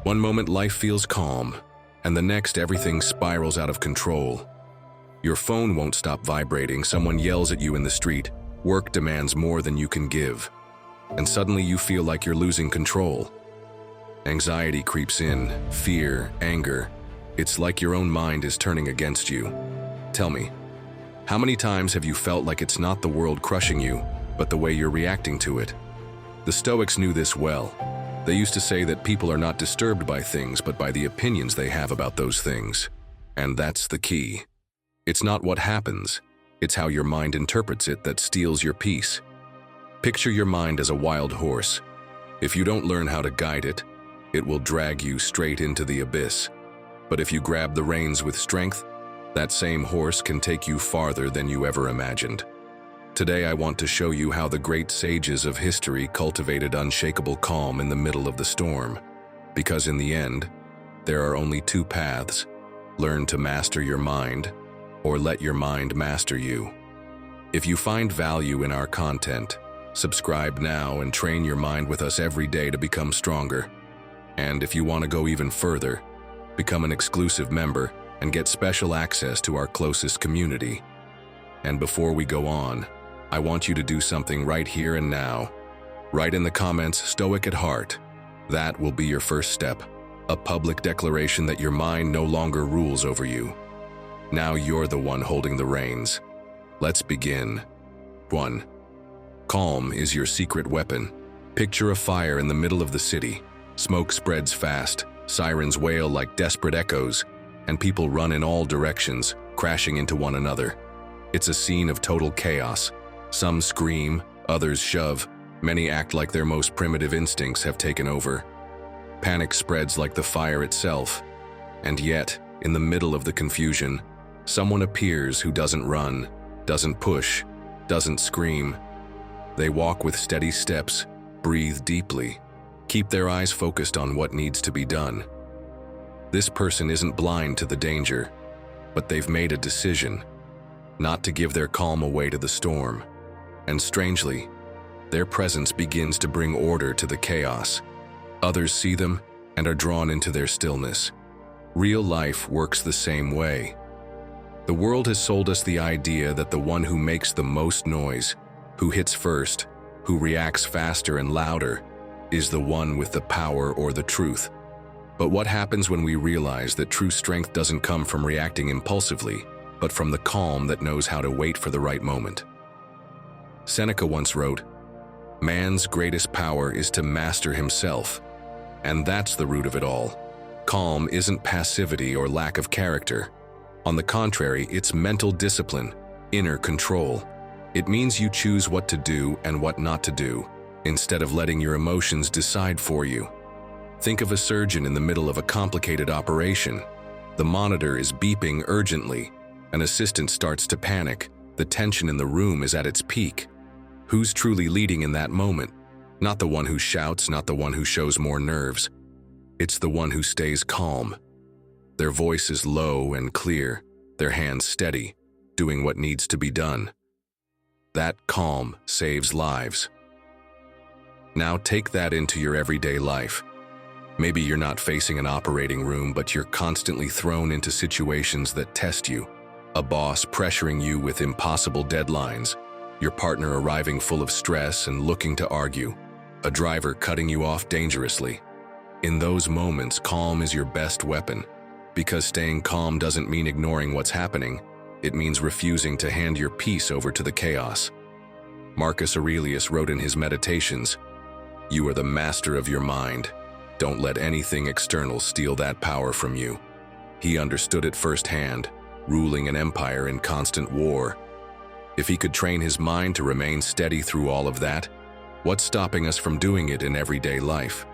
One moment life feels calm, and the next everything spirals out of control. Your phone won't stop vibrating, someone yells at you in the street, work demands more than you can give, and suddenly you feel like you're losing control. Anxiety creeps in, fear, anger. It's like your own mind is turning against you. Tell me, how many times have you felt like it's not the world crushing you, but the way you're reacting to it? The Stoics knew this well. They used to say that people are not disturbed by things, but by the opinions they have about those things. And that's the key. It's not what happens, it's how your mind interprets it that steals your peace. Picture your mind as a wild horse. If you don't learn how to guide it, it will drag you straight into the abyss. But if you grab the reins with strength, that same horse can take you farther than you ever imagined. Today I want to show you how the great sages of history cultivated unshakable calm in the middle of the storm. Because in the end, there are only two paths: learn to master your mind, or let your mind master you. If you find value in our content, subscribe now and train your mind with us every day to become stronger. And if you want to go even further, become an exclusive member and get special access to our closest community. And before we go on, I want you to do something right here and now. Write in the comments, "Stoic at heart." That will be your first step, a public declaration that your mind no longer rules over you. Now you're the one holding the reins. Let's begin. 1. Calm is your secret weapon. Picture a fire in the middle of the city. Smoke spreads fast, sirens wail like desperate echoes, and people run in all directions, crashing into one another. It's a scene of total chaos. Some scream, others shove, many act like their most primitive instincts have taken over. Panic spreads like the fire itself. And yet, in the middle of the confusion, someone appears who doesn't run, doesn't push, doesn't scream. They walk with steady steps, breathe deeply, keep their eyes focused on what needs to be done. This person isn't blind to the danger, but they've made a decision not to give their calm away to the storm. And strangely, their presence begins to bring order to the chaos. Others see them and are drawn into their stillness. Real life works the same way. The world has sold us the idea that the one who makes the most noise, who hits first, who reacts faster and louder, is the one with the power or the truth. But what happens when we realize that true strength doesn't come from reacting impulsively, but from the calm that knows how to wait for the right moment? Seneca once wrote, "Man's greatest power is to master himself." And that's the root of it all. Calm isn't passivity or lack of character. On the contrary, it's mental discipline, inner control. It means you choose what to do and what not to do, instead of letting your emotions decide for you. Think of a surgeon in the middle of a complicated operation. The monitor is beeping urgently. An assistant starts to panic. The tension in the room is at its peak. Who's truly leading in that moment? Not the one who shouts, not the one who shows more nerves. It's the one who stays calm. Their voice is low and clear, their hands steady, doing what needs to be done. That calm saves lives. Now take that into your everyday life. Maybe you're not facing an operating room, but you're constantly thrown into situations that test you. A boss pressuring you with impossible deadlines, your partner arriving full of stress and looking to argue, a driver cutting you off dangerously. In those moments, calm is your best weapon, because staying calm doesn't mean ignoring what's happening. It means refusing to hand your peace over to the chaos. Marcus Aurelius wrote in his Meditations, "You are the master of your mind. Don't let anything external steal that power from you." He understood it firsthand, ruling an empire in constant war. If he could train his mind to remain steady through all of that, what's stopping us from doing it in everyday life?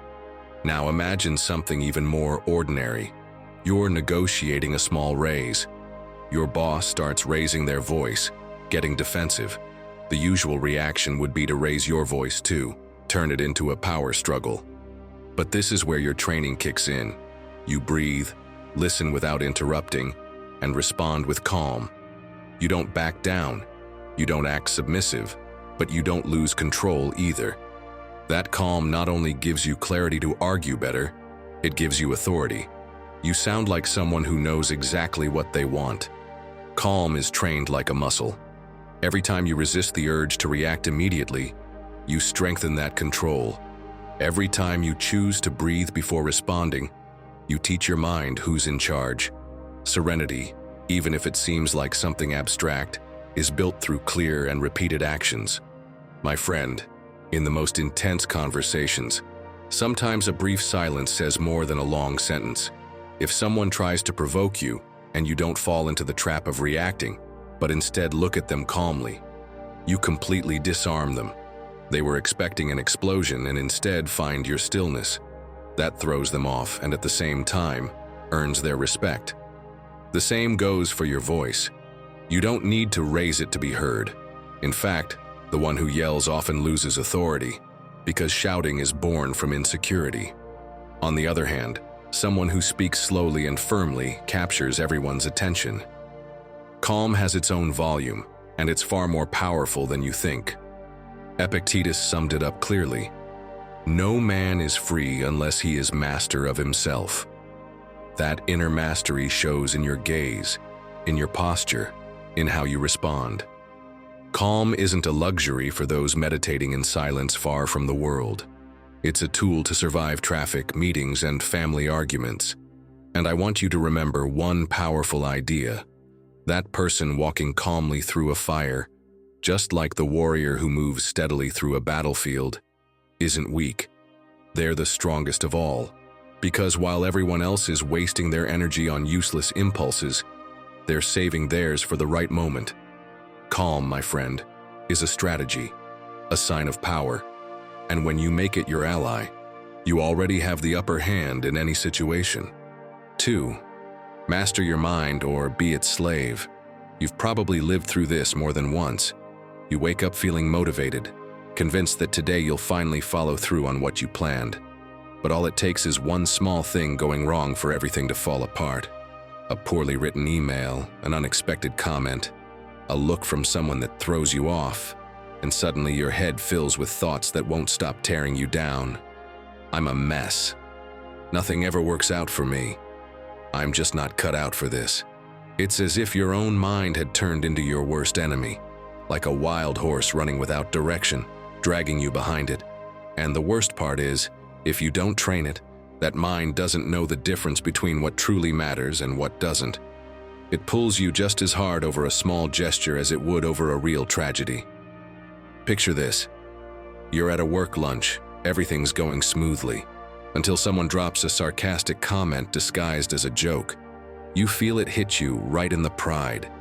Now imagine something even more ordinary. You're negotiating a small raise. Your boss starts raising their voice, getting defensive. The usual reaction would be to raise your voice too, turn it into a power struggle. But this is where your training kicks in. You breathe, listen without interrupting, and respond with calm. You don't back down. You don't act submissive, but you don't lose control either. That calm not only gives you clarity to argue better, It gives you authority. You sound like someone who knows exactly what they want. Calm is trained like a muscle. Every time you resist the urge to react immediately, you strengthen that control. Every time you choose to breathe before responding, you teach your mind who's in charge. Serenity, even if it seems like something abstract, is built through clear and repeated actions. My friend, in the most intense conversations, sometimes a brief silence says more than a long sentence. If someone tries to provoke you and you don't fall into the trap of reacting, but instead look at them calmly, you completely disarm them. They were expecting an explosion and instead find your stillness. That throws them off and at the same time earns their respect. The same goes for your voice. You don't need to raise it to be heard. In fact, the one who yells often loses authority because shouting is born from insecurity. On the other hand, someone who speaks slowly and firmly captures everyone's attention. Calm has its own volume, and it's far more powerful than you think. Epictetus summed it up clearly. No man is free unless he is master of himself. That inner mastery shows in your gaze, in your posture, in how you respond. Calm isn't a luxury for those meditating in silence far from the world. It's a tool to survive traffic, meetings, and family arguments. And I want you to remember one powerful idea. That person walking calmly through a fire, just like the warrior who moves steadily through a battlefield, isn't weak. They're the strongest of all, because while everyone else is wasting their energy on useless impulses, they're saving theirs for the right moment. Calm, my friend, is a strategy, a sign of power, and when you make it your ally, you already have the upper hand in any situation. 2. Master your mind or be its slave. You've probably lived through this more than once. You wake up feeling motivated, convinced that today you'll finally follow through on what you planned. But all it takes is one small thing going wrong for everything to fall apart. A poorly written email, an unexpected comment, a look from someone that throws you off, and suddenly your head fills with thoughts that won't stop tearing you down. I'm a mess. Nothing ever works out for me. I'm just not cut out for this. It's as if your own mind had turned into your worst enemy, like a wild horse running without direction, dragging you behind it. And the worst part is, if you don't train it, that mind doesn't know the difference between what truly matters and what doesn't. It pulls you just as hard over a small gesture as it would over a real tragedy. Picture this. You're at a work lunch, everything's going smoothly, until someone drops a sarcastic comment disguised as a joke. You feel it hit you right in the pride.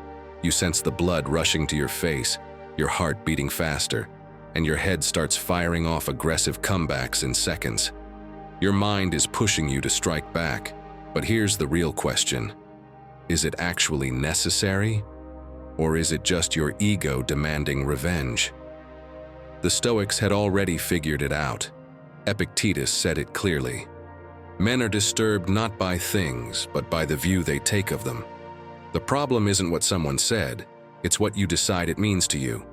You sense the blood rushing to your face, your heart beating faster, and your head starts firing off aggressive comebacks in seconds. Your mind is pushing you to strike back, but here's the real question. Is it actually necessary? Or is it just your ego demanding revenge? The Stoics had already figured it out. Epictetus said it clearly. Men are disturbed not by things, but by the view they take of them. The problem isn't what someone said, it's what you decide it means to you.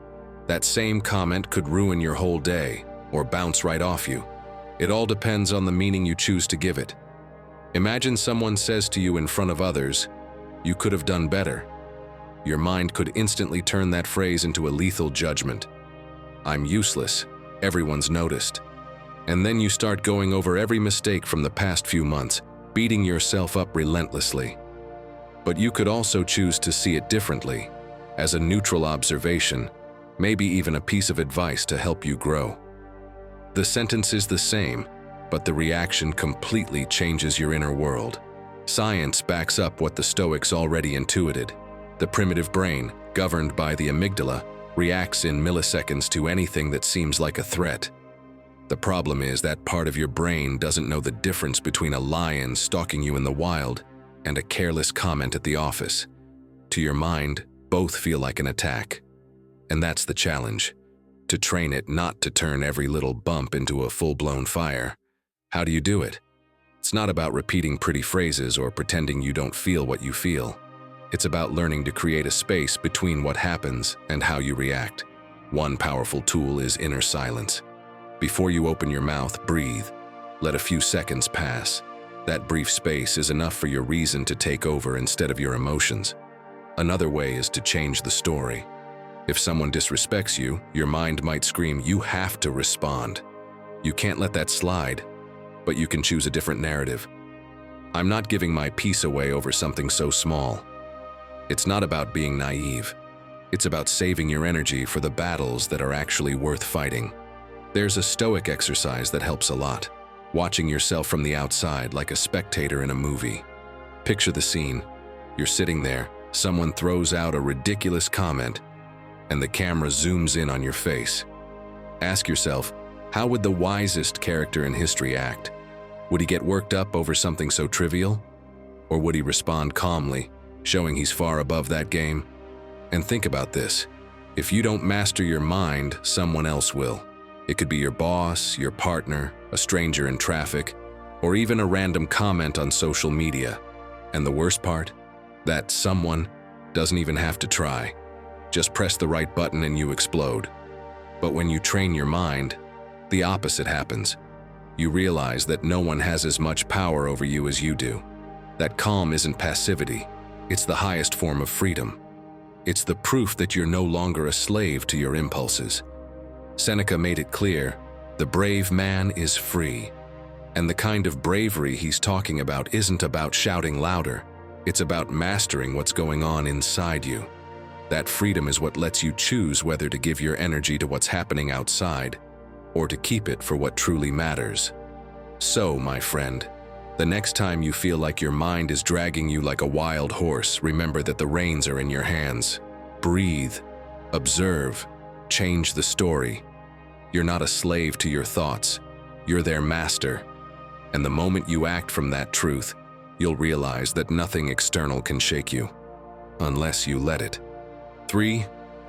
That same comment could ruin your whole day, or bounce right off you. It all depends on the meaning you choose to give it. Imagine someone says to you in front of others, "You could have done better." Your mind could instantly turn that phrase into a lethal judgment. I'm useless, everyone's noticed. And then you start going over every mistake from the past few months, beating yourself up relentlessly. But you could also choose to see it differently, as a neutral observation, maybe even a piece of advice to help you grow. The sentence is the same, but the reaction completely changes your inner world. Science backs up what the Stoics already intuited. The primitive brain, governed by the amygdala, reacts in milliseconds to anything that seems like a threat. The problem is that part of your brain doesn't know the difference between a lion stalking you in the wild and a careless comment at the office. To your mind, both feel like an attack. And that's the challenge, to train it not to turn every little bump into a full-blown fire. How do you do it? It's not about repeating pretty phrases or pretending you don't feel what you feel. It's about learning to create a space between what happens and how you react. One powerful tool is inner silence. Before you open your mouth, breathe. Let a few seconds pass. That brief space is enough for your reason to take over instead of your emotions. Another way is to change the story. If someone disrespects you, your mind might scream, "You have to respond." You can't let that slide, but you can choose a different narrative. I'm not giving my peace away over something so small. It's not about being naive. It's about saving your energy for the battles that are actually worth fighting. There's a Stoic exercise that helps a lot. Watching yourself from the outside like a spectator in a movie. Picture the scene. You're sitting there, someone throws out a ridiculous comment, and the camera zooms in on your face. Ask yourself, how would the wisest character in history act? Would he get worked up over something so trivial? Or would he respond calmly, showing he's far above that game? And think about this. If you don't master your mind, someone else will. It could be your boss, your partner, a stranger in traffic, or even a random comment on social media. And the worst part? That someone doesn't even have to try. Just press the right button and you explode. But when you train your mind, the opposite happens. You realize that no one has as much power over you as you do. That calm isn't passivity. It's the highest form of freedom. It's the proof that you're no longer a slave to your impulses. Seneca made it clear, the brave man is free. And the kind of bravery he's talking about isn't about shouting louder. It's about mastering what's going on inside you. That freedom is what lets you choose whether to give your energy to what's happening outside, or to keep it for what truly matters. So, my friend, the next time you feel like your mind is dragging you like a wild horse, remember that the reins are in your hands. Breathe, observe, change the story. You're not a slave to your thoughts, you're their master. And the moment you act from that truth, you'll realize that nothing external can shake you, unless you let it. 3.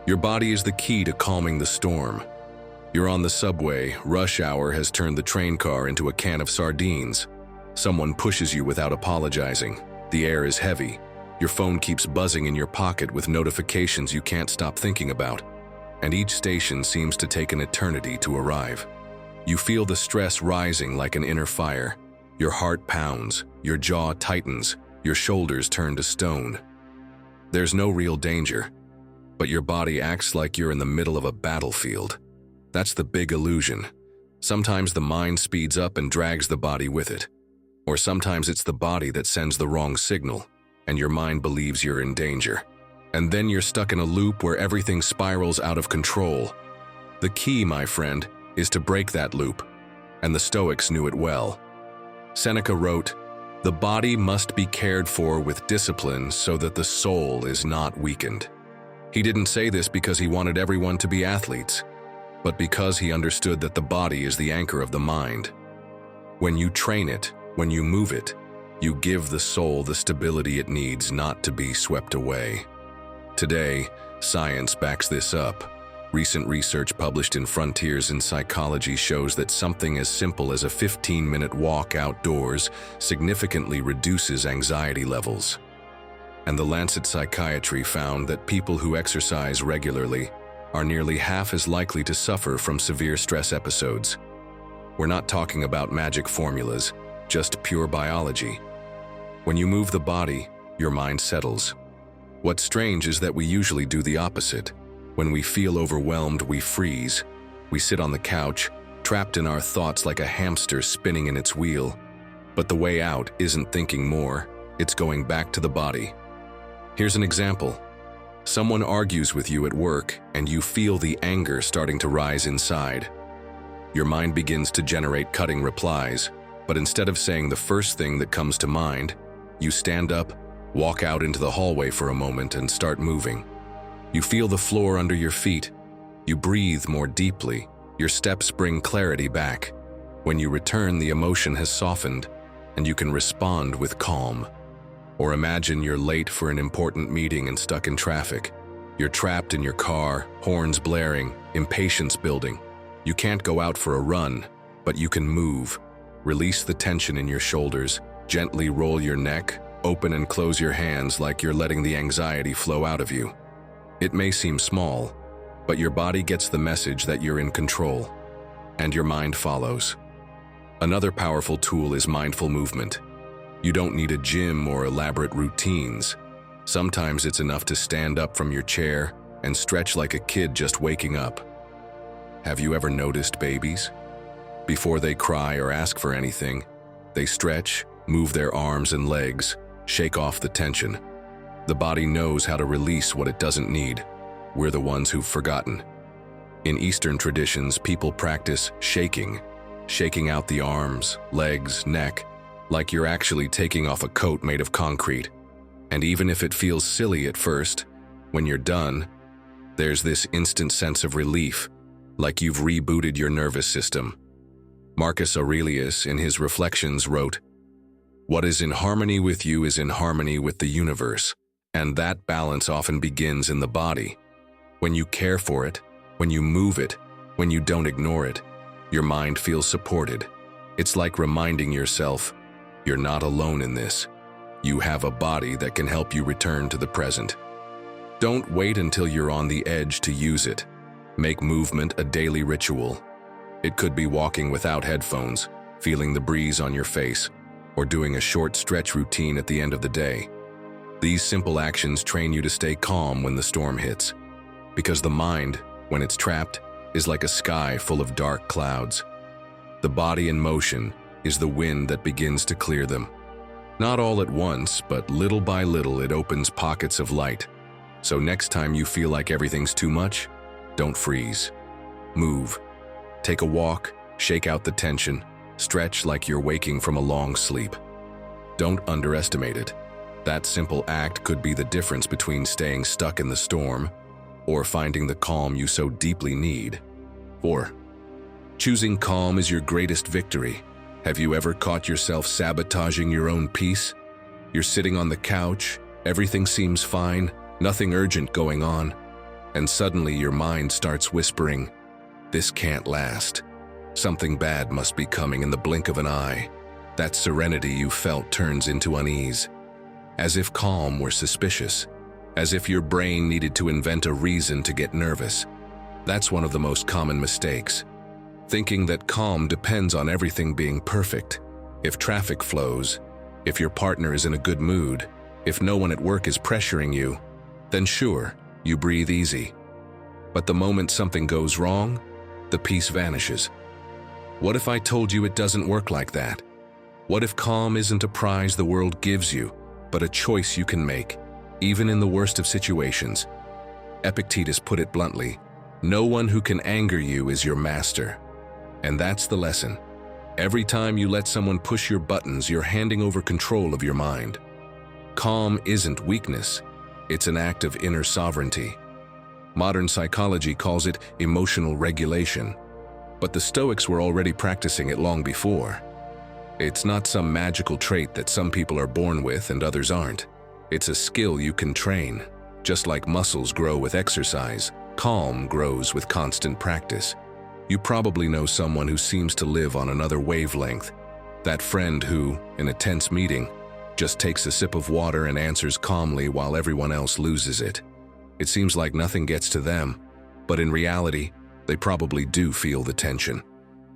Your body is the key to calming the storm. You're on the subway, rush hour has turned the train car into a can of sardines. Someone pushes you without apologizing. The air is heavy. Your phone keeps buzzing in your pocket with notifications you can't stop thinking about. And each station seems to take an eternity to arrive. You feel the stress rising like an inner fire. Your heart pounds, your jaw tightens, your shoulders turn to stone. There's no real danger, but your body acts like you're in the middle of a battlefield. That's the big illusion. Sometimes the mind speeds up and drags the body with it. Or sometimes it's the body that sends the wrong signal, and your mind believes you're in danger. And then you're stuck in a loop where everything spirals out of control. The key, my friend, is to break that loop, and the Stoics knew it well. Seneca wrote, "The body must be cared for with discipline so that the soul is not weakened." He didn't say this because he wanted everyone to be athletes, but because he understood that the body is the anchor of the mind. When you train it, when you move it, you give the soul the stability it needs not to be swept away. Today, science backs this up. Recent research published in Frontiers in Psychology shows that something as simple as a 15-minute walk outdoors significantly reduces anxiety levels. And the Lancet Psychiatry found that people who exercise regularly are nearly half as likely to suffer from severe stress episodes. We're not talking about magic formulas, just pure biology. When you move the body, your mind settles. What's strange is that we usually do the opposite. When we feel overwhelmed, we freeze. We sit on the couch, trapped in our thoughts like a hamster spinning in its wheel. But the way out isn't thinking more, it's going back to the body. Here's an example. Someone argues with you at work, and you feel the anger starting to rise inside. Your mind begins to generate cutting replies, but instead of saying the first thing that comes to mind, you stand up, walk out into the hallway for a moment, and start moving. You feel the floor under your feet. You breathe more deeply. Your steps bring clarity back. When you return, the emotion has softened, and you can respond with calm. Or imagine you're late for an important meeting and stuck in traffic. You're trapped in your car, horns blaring, impatience building. You can't go out for a run, but you can move. Release the tension in your shoulders, gently roll your neck, open and close your hands like you're letting the anxiety flow out of you. It may seem small, but your body gets the message that you're in control, and your mind follows. Another powerful tool is mindful movement. You don't need a gym or elaborate routines. Sometimes it's enough to stand up from your chair and stretch like a kid just waking up. Have you ever noticed babies? Before they cry or ask for anything, they stretch, move their arms and legs, shake off the tension. The body knows how to release what it doesn't need. We're the ones who've forgotten. In Eastern traditions, people practice shaking out the arms, legs, neck, like you're actually taking off a coat made of concrete. And even if it feels silly at first, when you're done, there's this instant sense of relief, like you've rebooted your nervous system. Marcus Aurelius, in his Reflections, wrote, "What is in harmony with you is in harmony with the universe, and that balance often begins in the body. When you care for it, when you move it, when you don't ignore it, your mind feels supported. It's like reminding yourself, you're not alone in this. You have a body that can help you return to the present. Don't wait until you're on the edge to use it. Make movement a daily ritual. It could be walking without headphones, feeling the breeze on your face, or doing a short stretch routine at the end of the day. These simple actions train you to stay calm when the storm hits. Because the mind, when it's trapped, is like a sky full of dark clouds. The body in motion is the wind that begins to clear them. Not all at once, but little by little it opens pockets of light. So next time you feel like everything's too much, don't freeze. Move. Take a walk, shake out the tension, stretch like you're waking from a long sleep. Don't underestimate it. That simple act could be the difference between staying stuck in the storm or finding the calm you so deeply need. 4. Choosing calm is your greatest victory. Have you ever caught yourself sabotaging your own peace? You're sitting on the couch, everything seems fine, nothing urgent going on, and suddenly your mind starts whispering, "This can't last. Something bad must be coming in the blink of an eye." That serenity you felt turns into unease, as if calm were suspicious, as if your brain needed to invent a reason to get nervous. That's one of the most common mistakes. Thinking that calm depends on everything being perfect. If traffic flows, if your partner is in a good mood, if no one at work is pressuring you, then sure, you breathe easy. But the moment something goes wrong, the peace vanishes. What if I told you it doesn't work like that? What if calm isn't a prize the world gives you, but a choice you can make, even in the worst of situations? Epictetus put it bluntly, "No one who can anger you is your master." And that's the lesson. Every time you let someone push your buttons, you're handing over control of your mind. Calm isn't weakness, it's an act of inner sovereignty. Modern psychology calls it emotional regulation, but the Stoics were already practicing it long before. It's not some magical trait that some people are born with and others aren't. It's a skill you can train. Just like muscles grow with exercise, calm grows with constant practice. You probably know someone who seems to live on another wavelength. That friend who, in a tense meeting, just takes a sip of water and answers calmly while everyone else loses it. It seems like nothing gets to them, but in reality, they probably do feel the tension.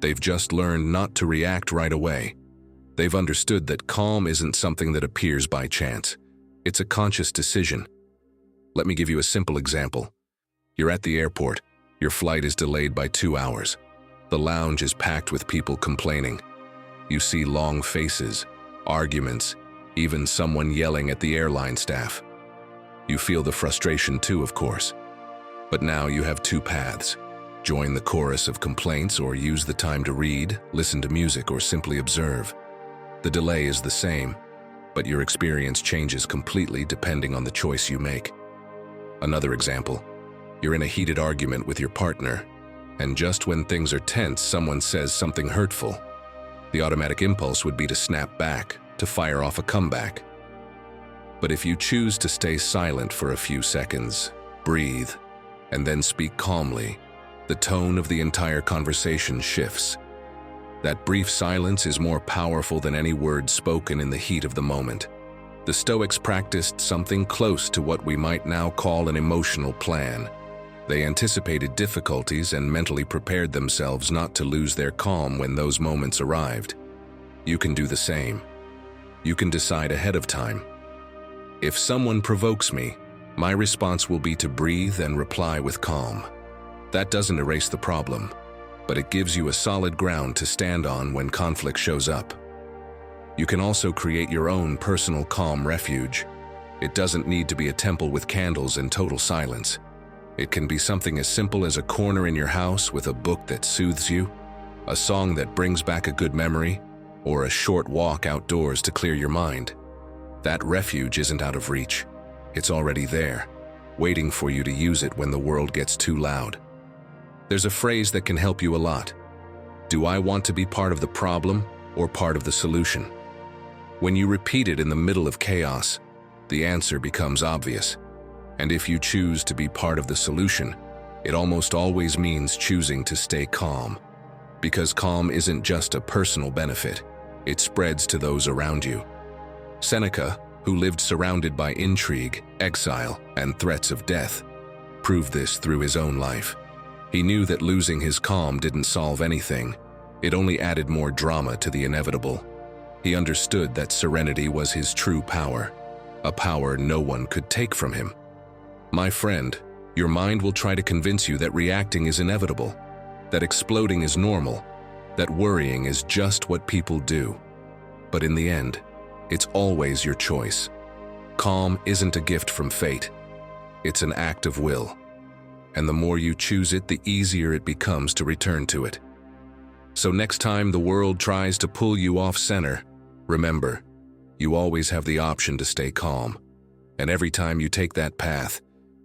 They've just learned not to react right away. They've understood that calm isn't something that appears by chance. It's a conscious decision. Let me give you a simple example. You're at the airport. Your flight is delayed by 2 hours. The lounge is packed with people complaining. You see long faces, arguments, even someone yelling at the airline staff. You feel the frustration too, of course. But now you have two paths. Join the chorus of complaints or use the time to read, listen to music, or simply observe. The delay is the same, but your experience changes completely depending on the choice you make. Another example. You're in a heated argument with your partner, and just when things are tense, someone says something hurtful. The automatic impulse would be to snap back, to fire off a comeback. But if you choose to stay silent for a few seconds, breathe, and then speak calmly, the tone of the entire conversation shifts. That brief silence is more powerful than any word spoken in the heat of the moment. The Stoics practiced something close to what we might now call an emotional plan. They anticipated difficulties and mentally prepared themselves not to lose their calm when those moments arrived. You can do the same. You can decide ahead of time. If someone provokes me, my response will be to breathe and reply with calm. That doesn't erase the problem, but it gives you a solid ground to stand on when conflict shows up. You can also create your own personal calm refuge. It doesn't need to be a temple with candles and total silence. It can be something as simple as a corner in your house with a book that soothes you, a song that brings back a good memory, or a short walk outdoors to clear your mind. That refuge isn't out of reach. It's already there, waiting for you to use it when the world gets too loud. There's a phrase that can help you a lot. Do I want to be part of the problem or part of the solution? When you repeat it in the middle of chaos, the answer becomes obvious. And if you choose to be part of the solution, it almost always means choosing to stay calm. Because calm isn't just a personal benefit, it spreads to those around you. Seneca, who lived surrounded by intrigue, exile, and threats of death, proved this through his own life. He knew that losing his calm didn't solve anything. It only added more drama to the inevitable. He understood that serenity was his true power, a power no one could take from him. My friend, your mind will try to convince you that reacting is inevitable, that exploding is normal, that worrying is just what people do. But in the end, it's always your choice. Calm isn't a gift from fate. It's an act of will. And the more you choose it, the easier it becomes to return to it. So next time the world tries to pull you off center, remember, you always have the option to stay calm. And every time you take that path,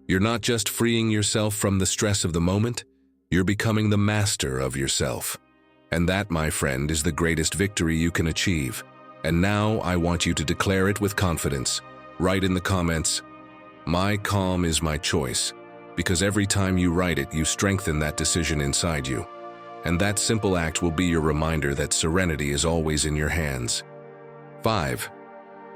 you're not just freeing yourself from the stress of the moment, you're becoming the master of yourself. And that, my friend, is the greatest victory you can achieve. And now I want you to declare it with confidence. Write in the comments, "My calm is my choice," because every time you write it, you strengthen that decision inside you. And that simple act will be your reminder that serenity is always in your hands. 5.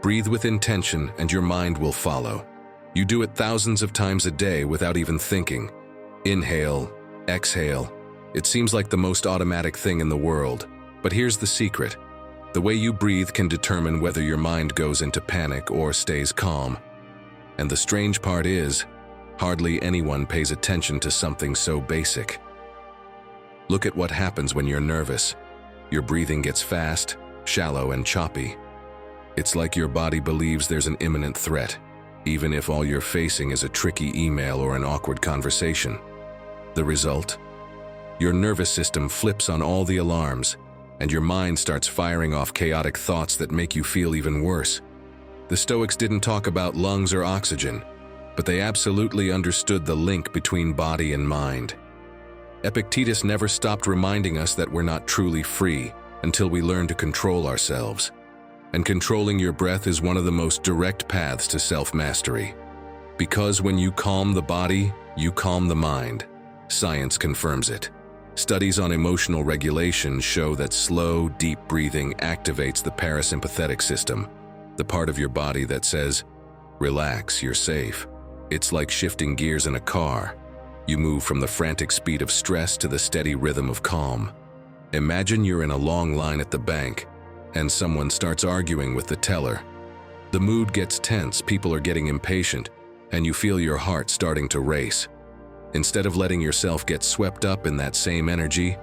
Breathe with intention and your mind will follow. You do it thousands of times a day without even thinking. Inhale, exhale. It seems like the most automatic thing in the world. But here's the secret. The way you breathe can determine whether your mind goes into panic or stays calm. And the strange part is, hardly anyone pays attention to something so basic. Look at what happens when you're nervous. Your breathing gets fast, shallow, and choppy. It's like your body believes there's an imminent threat, even if all you're facing is a tricky email or an awkward conversation. The result? Your nervous system flips on all the alarms, and your mind starts firing off chaotic thoughts that make you feel even worse. The Stoics didn't talk about lungs or oxygen, but they absolutely understood the link between body and mind. Epictetus never stopped reminding us that we're not truly free until we learn to control ourselves. And controlling your breath is one of the most direct paths to self-mastery. Because when you calm the body, you calm the mind. Science confirms it. Studies on emotional regulation show that slow, deep breathing activates the parasympathetic system, the part of your body that says, "Relax, you're safe." It's like shifting gears in a car. You move from the frantic speed of stress to the steady rhythm of calm. Imagine you're in a long line at the bank, and someone starts arguing with the teller. The mood gets tense, people are getting impatient, and you feel your heart starting to race. Instead of letting yourself get swept up in that same energy,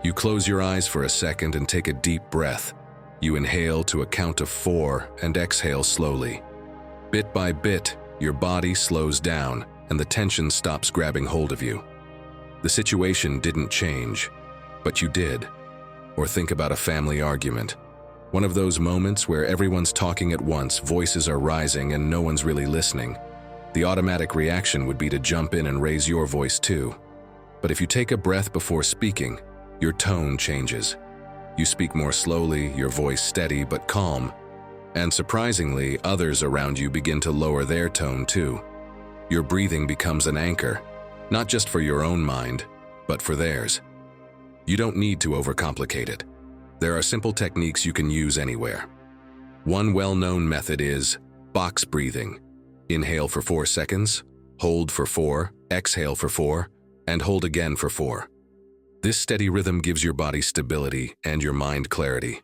you close your eyes for a second and take a deep breath. You inhale to a count of 4 and exhale slowly. Bit by bit, your body slows down and the tension stops grabbing hold of you. The situation didn't change, but you did. Or think about a family argument. One of those moments where everyone's talking at once, voices are rising, and no one's really listening. The automatic reaction would be to jump in and raise your voice too. But if you take a breath before speaking, your tone changes. You speak more slowly, your voice steady but calm. And surprisingly, others around you begin to lower their tone too. Your breathing becomes an anchor, not just for your own mind, but for theirs. You don't need to overcomplicate it. There are simple techniques you can use anywhere. One well-known method is box breathing. Inhale for 4 seconds, hold for 4, exhale for 4, and hold again for 4. This steady rhythm gives your body stability and your mind clarity.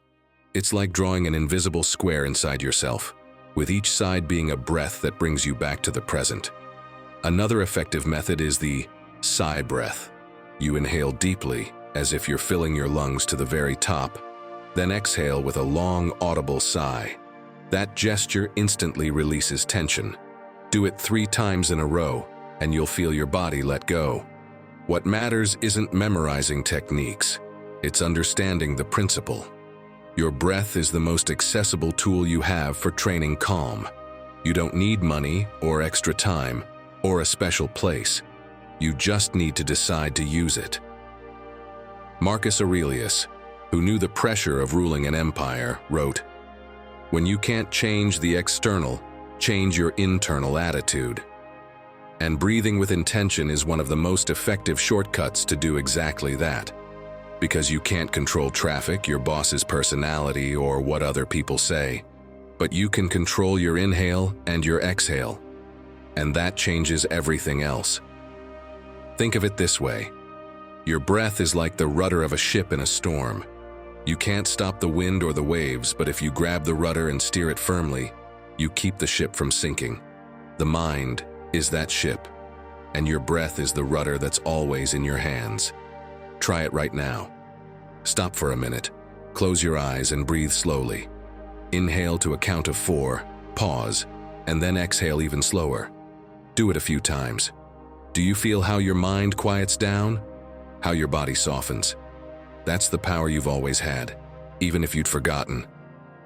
It's like drawing an invisible square inside yourself, with each side being a breath that brings you back to the present. Another effective method is the sigh breath. You inhale deeply, as if you're filling your lungs to the very top, then exhale with a long, audible sigh. That gesture instantly releases tension. Do it 3 times in a row, and you'll feel your body let go. What matters isn't memorizing techniques, it's understanding the principle. Your breath is the most accessible tool you have for training calm. You don't need money or extra time or a special place. You just need to decide to use it. Marcus Aurelius, who knew the pressure of ruling an empire, wrote, "When you can't change the external, change your internal attitude." And breathing with intention is one of the most effective shortcuts to do exactly that. Because you can't control traffic, your boss's personality, or what other people say, but you can control your inhale and your exhale, and that changes everything else. Think of it this way. Your breath is like the rudder of a ship in a storm. You can't stop the wind or the waves, but if you grab the rudder and steer it firmly, you keep the ship from sinking. The mind is that ship, and your breath is the rudder that's always in your hands. Try it right now. Stop for a minute, close your eyes and breathe slowly. Inhale to a count of 4, pause, and then exhale even slower. Do it a few times. Do you feel how your mind quiets down? How your body softens? That's the power you've always had, even if you'd forgotten.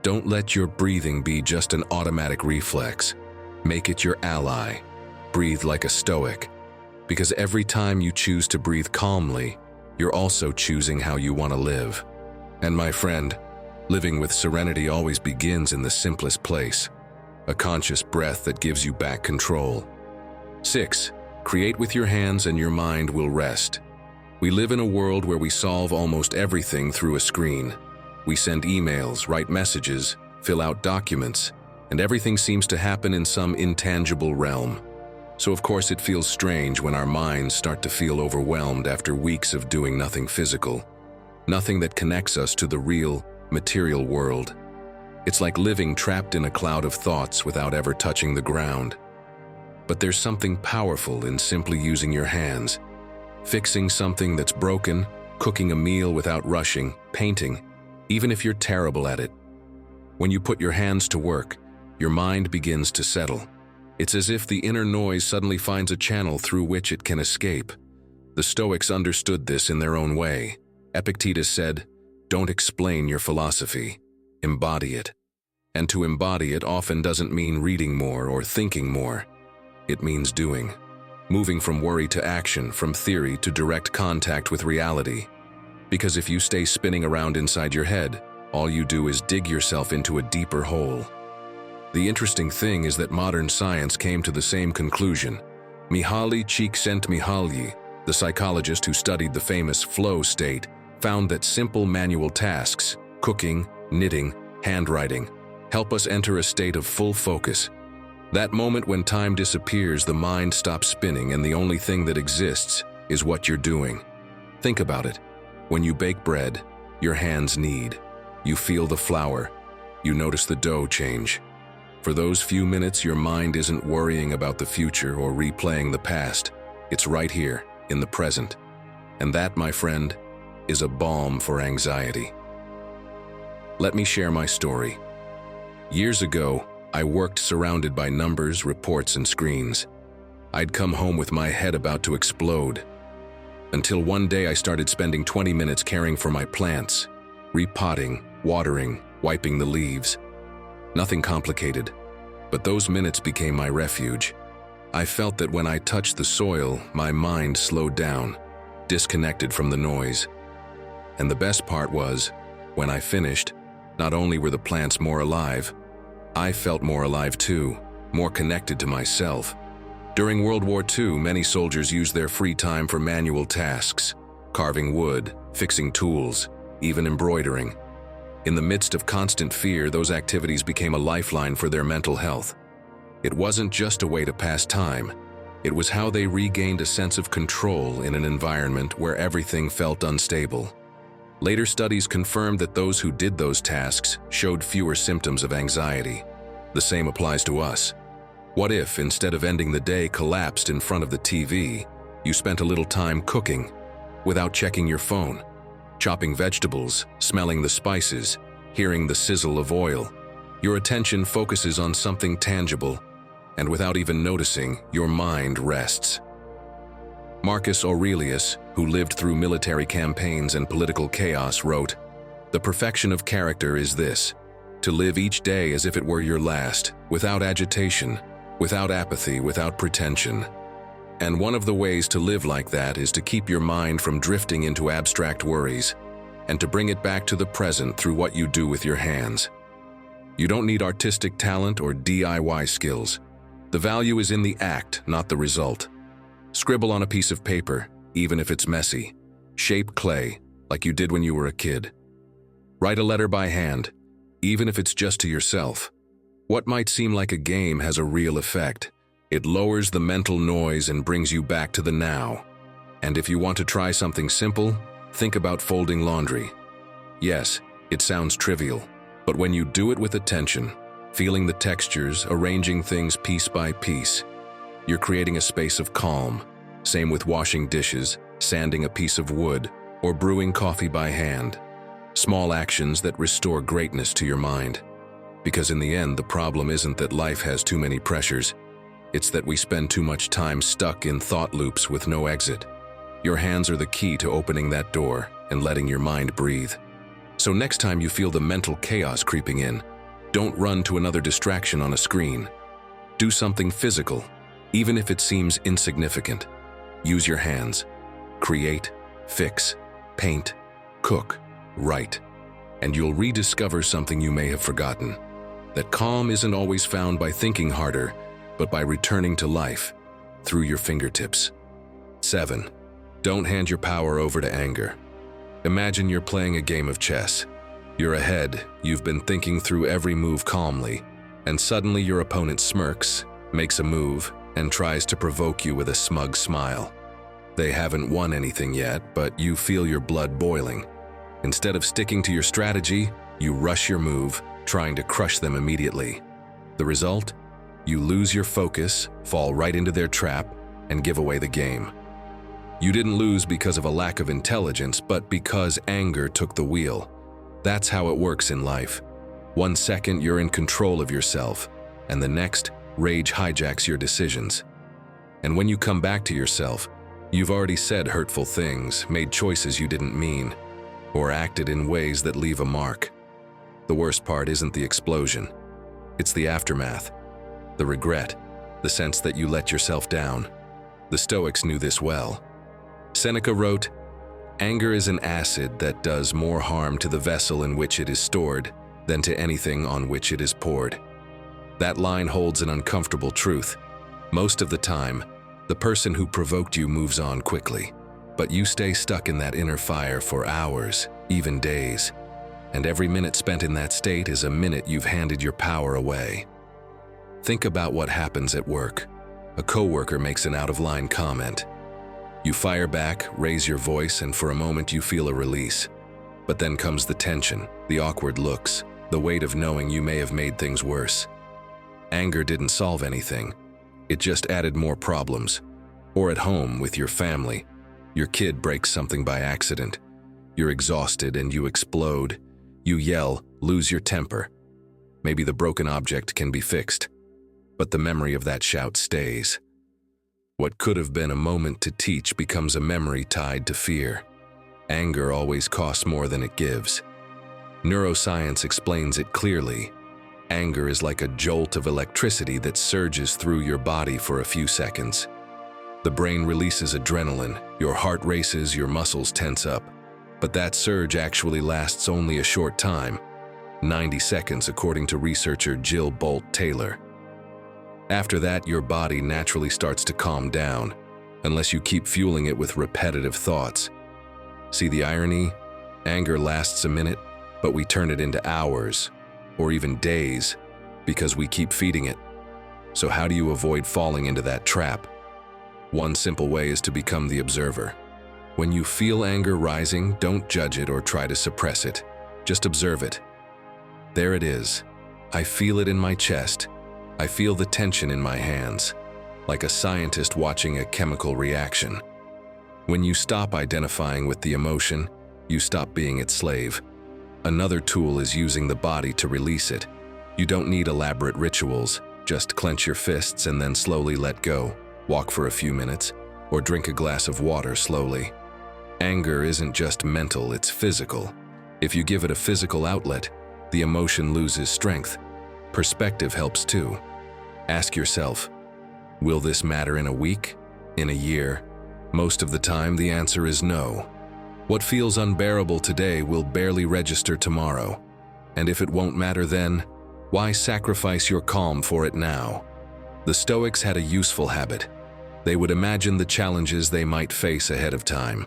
Don't let your breathing be just an automatic reflex. Make it your ally. Breathe like a Stoic, because every time you choose to breathe calmly, you're also choosing how you want to live. And my friend, living with serenity always begins in the simplest place, a conscious breath that gives you back control. 6. Create with your hands and your mind will rest. We live in a world where we solve almost everything through a screen. We send emails, write messages, fill out documents, and everything seems to happen in some intangible realm. So of course it feels strange when our minds start to feel overwhelmed after weeks of doing nothing physical, nothing that connects us to the real, material world. It's like living trapped in a cloud of thoughts without ever touching the ground. But there's something powerful in simply using your hands, fixing something that's broken, cooking a meal without rushing, painting, even if you're terrible at it. When you put your hands to work, your mind begins to settle. It's as if the inner noise suddenly finds a channel through which it can escape. The Stoics understood this in their own way. Epictetus said, "Don't explain your philosophy, embody it." And to embody it often doesn't mean reading more or thinking more. It means doing. Moving from worry to action, from theory to direct contact with reality. Because if you stay spinning around inside your head, all you do is dig yourself into a deeper hole. The interesting thing is that modern science came to the same conclusion. Mihaly Csikszentmihalyi, the psychologist who studied the famous flow state, found that simple manual tasks, cooking, knitting, handwriting, help us enter a state of full focus. That moment when time disappears, the mind stops spinning, and the only thing that exists is what you're doing. Think about it. When you bake bread, your hands knead. You feel the flour. You notice the dough change. For those few minutes, your mind isn't worrying about the future or replaying the past. It's right here, in the present. And that, my friend, is a balm for anxiety. Let me share my story. Years ago, I worked surrounded by numbers, reports, and screens. I'd come home with my head about to explode. Until one day I started spending 20 minutes caring for my plants, repotting, watering, wiping the leaves. Nothing complicated, but those minutes became my refuge. I felt that when I touched the soil, my mind slowed down, disconnected from the noise. And the best part was, when I finished, not only were the plants more alive, I felt more alive too, more connected to myself. During World War II, many soldiers used their free time for manual tasks, carving wood, fixing tools, even embroidering. In the midst of constant fear, those activities became a lifeline for their mental health. It wasn't just a way to pass time. It was how they regained a sense of control in an environment where everything felt unstable. Later studies confirmed that those who did those tasks showed fewer symptoms of anxiety. The same applies to us. What if, instead of ending the day collapsed in front of the TV, you spent a little time cooking, without checking your phone, chopping vegetables, smelling the spices, hearing the sizzle of oil? Your attention focuses on something tangible, and without even noticing, your mind rests. Marcus Aurelius, who lived through military campaigns and political chaos, wrote, "The perfection of character is this, to live each day as if it were your last, without agitation, without apathy, without pretension." And one of the ways to live like that is to keep your mind from drifting into abstract worries, and to bring it back to the present through what you do with your hands. You don't need artistic talent or DIY skills. The value is in the act, not the result. Scribble on a piece of paper, even if it's messy. Shape clay, like you did when you were a kid. Write a letter by hand, even if it's just to yourself. What might seem like a game has a real effect. It lowers the mental noise and brings you back to the now. And if you want to try something simple, think about folding laundry. Yes, it sounds trivial, but when you do it with attention, feeling the textures, arranging things piece by piece, you're creating a space of calm. Same with washing dishes, sanding a piece of wood, or brewing coffee by hand. Small actions that restore greatness to your mind. Because in the end, the problem isn't that life has too many pressures. It's that we spend too much time stuck in thought loops with no exit. Your hands are the key to opening that door and letting your mind breathe. So next time you feel the mental chaos creeping in, don't run to another distraction on a screen. Do something physical, even if it seems insignificant. Use your hands. Create, fix, paint, cook, write. And you'll rediscover something you may have forgotten. That calm isn't always found by thinking harder, but by returning to life through your fingertips. 7. Don't hand your power over to anger. Imagine you're playing a game of chess. You're ahead, you've been thinking through every move calmly, and suddenly your opponent smirks, makes a move, and tries to provoke you with a smug smile. They haven't won anything yet, but you feel your blood boiling. Instead of sticking to your strategy, you rush your move, trying to crush them immediately. The result? You lose your focus, fall right into their trap, and give away the game. You didn't lose because of a lack of intelligence, but because anger took the wheel. That's how it works in life. 1 second you're in control of yourself, and the next, rage hijacks your decisions. And when you come back to yourself, you've already said hurtful things, made choices you didn't mean, or acted in ways that leave a mark. The worst part isn't the explosion. It's the aftermath, the regret, the sense that you let yourself down. The Stoics knew this well. Seneca wrote, "Anger is an acid that does more harm to the vessel in which it is stored than to anything on which it is poured." That line holds an uncomfortable truth. Most of the time, the person who provoked you moves on quickly, but you stay stuck in that inner fire for hours, even days. And every minute spent in that state is a minute you've handed your power away. Think about what happens at work. A coworker makes an out-of-line comment. You fire back, raise your voice, and for a moment you feel a release. But then comes the tension, the awkward looks, the weight of knowing you may have made things worse. Anger didn't solve anything. It just added more problems. Or at home with your family. Your kid breaks something by accident. You're exhausted and you explode. You yell, lose your temper. Maybe the broken object can be fixed, but the memory of that shout stays. What could have been a moment to teach becomes a memory tied to fear. Anger always costs more than it gives. Neuroscience explains it clearly. Anger is like a jolt of electricity that surges through your body for a few seconds. The brain releases adrenaline, your heart races, your muscles tense up. But that surge actually lasts only a short time, 90 seconds according to researcher Jill Bolt Taylor. After that, your body naturally starts to calm down, unless you keep fueling it with repetitive thoughts. See the irony? Anger lasts a minute, but we turn it into hours, or even days, because we keep feeding it. So how do you avoid falling into that trap? One simple way is to become the observer. When you feel anger rising, don't judge it or try to suppress it. Just observe it. There it is. I feel it in my chest. I feel the tension in my hands, like a scientist watching a chemical reaction. When you stop identifying with the emotion, you stop being its slave. Another tool is using the body to release it. You don't need elaborate rituals. Just clench your fists and then slowly let go. Walk for a few minutes, or drink a glass of water slowly. Anger isn't just mental, it's physical. If you give it a physical outlet, the emotion loses strength. Perspective helps too. Ask yourself, will this matter in a week? In a year? Most of the time, the answer is no. What feels unbearable today will barely register tomorrow. And if it won't matter then, why sacrifice your calm for it now? The Stoics had a useful habit. They would imagine the challenges they might face ahead of time.